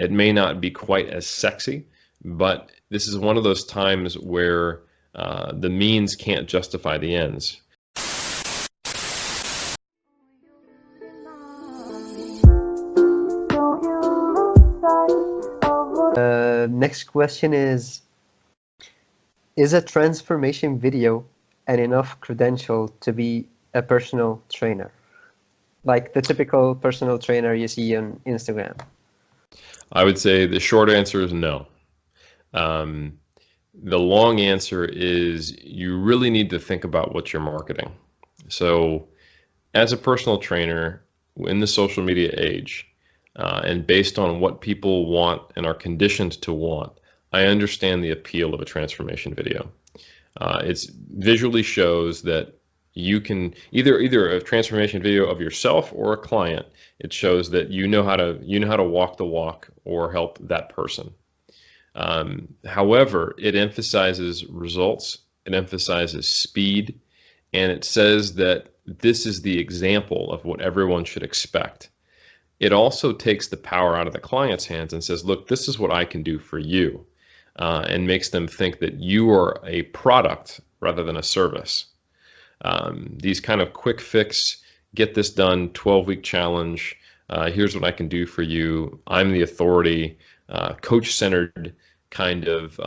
It may not be quite as sexy, but this is one of those times where the means can't justify the ends. Next question is a transformation video an enough credential to be a personal trainer? Like the typical personal trainer you see on Instagram. I would say the short answer is no. The long answer is you really need to think about what you're marketing. So as a personal trainer in the social media age, and based on what people want and are conditioned to want, I understand the appeal of a transformation video. It visually shows that you can either a transformation video of yourself or a client. It shows that you know how to walk the walk or help that person. However, it emphasizes results, it emphasizes speed, and it says that this is the example of what everyone should expect. It also takes the power out of the client's hands and says, look, this is what I can do for you, and makes them think that you are a product rather than a service. These kind of quick fix, get this done, 12-week challenge, here's what I can do for you, I'm the authority, coach-centered kind of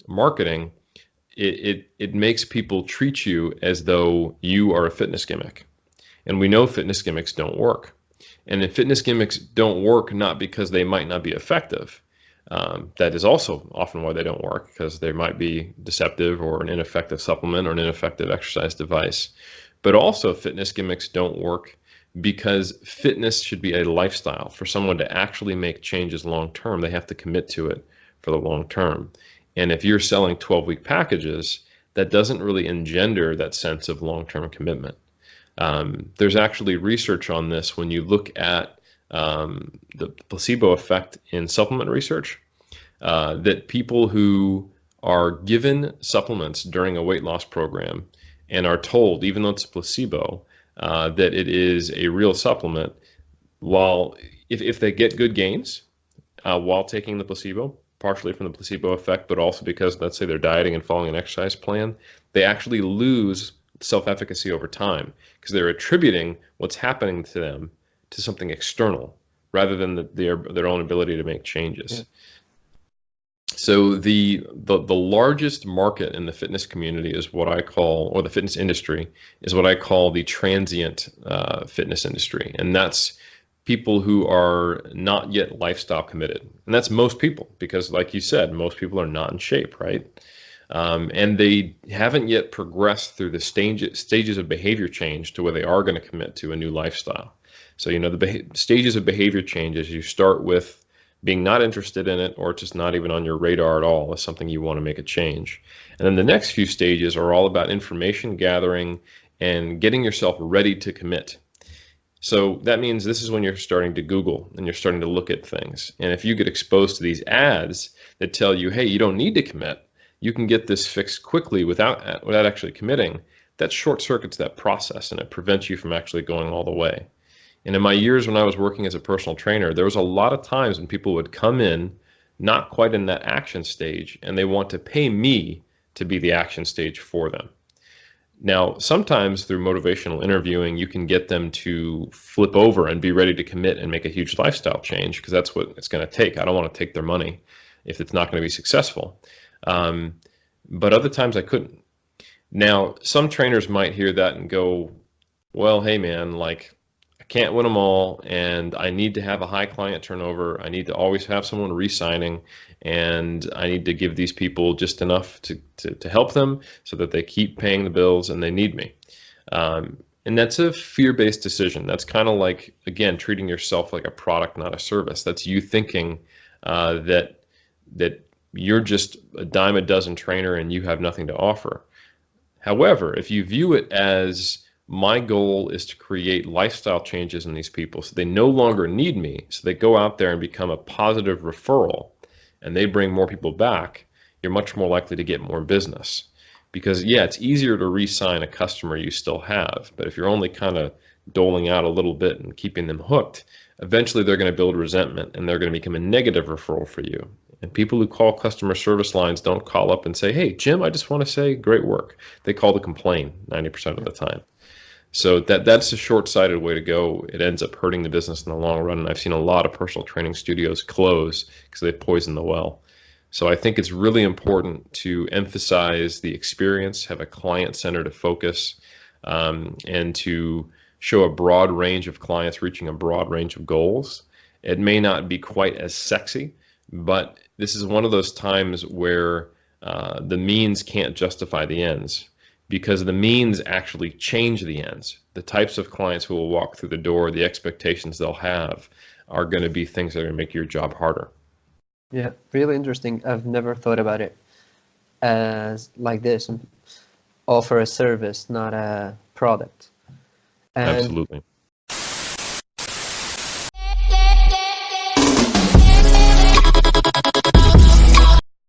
marketing, it makes people treat you as though you are a fitness gimmick. And we know fitness gimmicks don't work. And if fitness gimmicks don't work, not because they might not be effective, that is also often why they don't work, because they might be deceptive or an ineffective supplement or an ineffective exercise device. But also fitness gimmicks don't work because fitness should be a lifestyle. For someone to actually make changes long term, they have to commit to it for the long term. And if you're selling 12-week packages, that doesn't really engender that sense of long-term commitment. There's actually research on this when you look at the placebo effect in supplement research, that people who are given supplements during a weight loss program and are told, even though it's a placebo, that it is a real supplement, if they get good gains while taking the placebo, partially from the placebo effect, but also because, let's say, they're dieting and following an exercise plan, they actually lose self-efficacy over time because they're attributing what's happening to them to something external rather than their own ability to make changes. Yeah. So the largest market in the fitness community is what I call, or the fitness industry is what I call the transient fitness industry, and that's people who are not yet lifestyle committed. And that's most people, because like you said, most people are not in shape, right? And they haven't yet progressed through the stages of behavior change to where they are going to commit to a new lifestyle. So, the stages of behavior change is you start with being not interested in it, or just not even on your radar at all as something you want to make a change. And then the next few stages are all about information gathering and getting yourself ready to commit. So that means this is when you're starting to Google and you're starting to look at things. And if you get exposed to these ads that tell you, hey, you don't need to commit, you can get this fixed quickly without actually committing, that short circuits that process and it prevents you from actually going all the way. And in my years when I was working as a personal trainer, there was a lot of times when people would come in not quite in that action stage, and they want to pay me to be the action stage for them. Now, sometimes through motivational interviewing, you can get them to flip over and be ready to commit and make a huge lifestyle change, because that's what it's going to take. I don't want to take their money if it's not going to be successful. But other times I couldn't. Now, some trainers might hear that and go, well, hey man, like, I can't win them all, and I need to have a high client turnover. I need to always have someone re-signing, and I need to give these people just enough to help them so that they keep paying the bills and they need me. And that's a fear-based decision. That's kind of like, again, treating yourself like a product, not a service. That's you thinking that you're just a dime a dozen trainer and you have nothing to offer. However, if you view it as my goal is to create lifestyle changes in these people so they no longer need me, so they go out there and become a positive referral and they bring more people back, you're much more likely to get more business. Because yeah, it's easier to re-sign a customer you still have, but if you're only kind of doling out a little bit and keeping them hooked, eventually they're going to build resentment and they're going to become a negative referral for you. And people who call customer service lines don't call up and say, hey, Jim, I just want to say great work. They call to complain 90% of the time. So that's a short-sighted way to go. It ends up hurting the business in the long run. And I've seen a lot of personal training studios close because they poisoned the well. So I think it's really important to emphasize the experience, have a client-centered focus, and to show a broad range of clients reaching a broad range of goals. It may not be quite as sexy, but this is one of those times where the means can't justify the ends, because the means actually change the ends. The types of clients who will walk through the door, the expectations they'll have are going to be things that are going to make your job harder. Yeah, really interesting. I've never thought about it as like this. Offer a service, not a product. And Absolutely.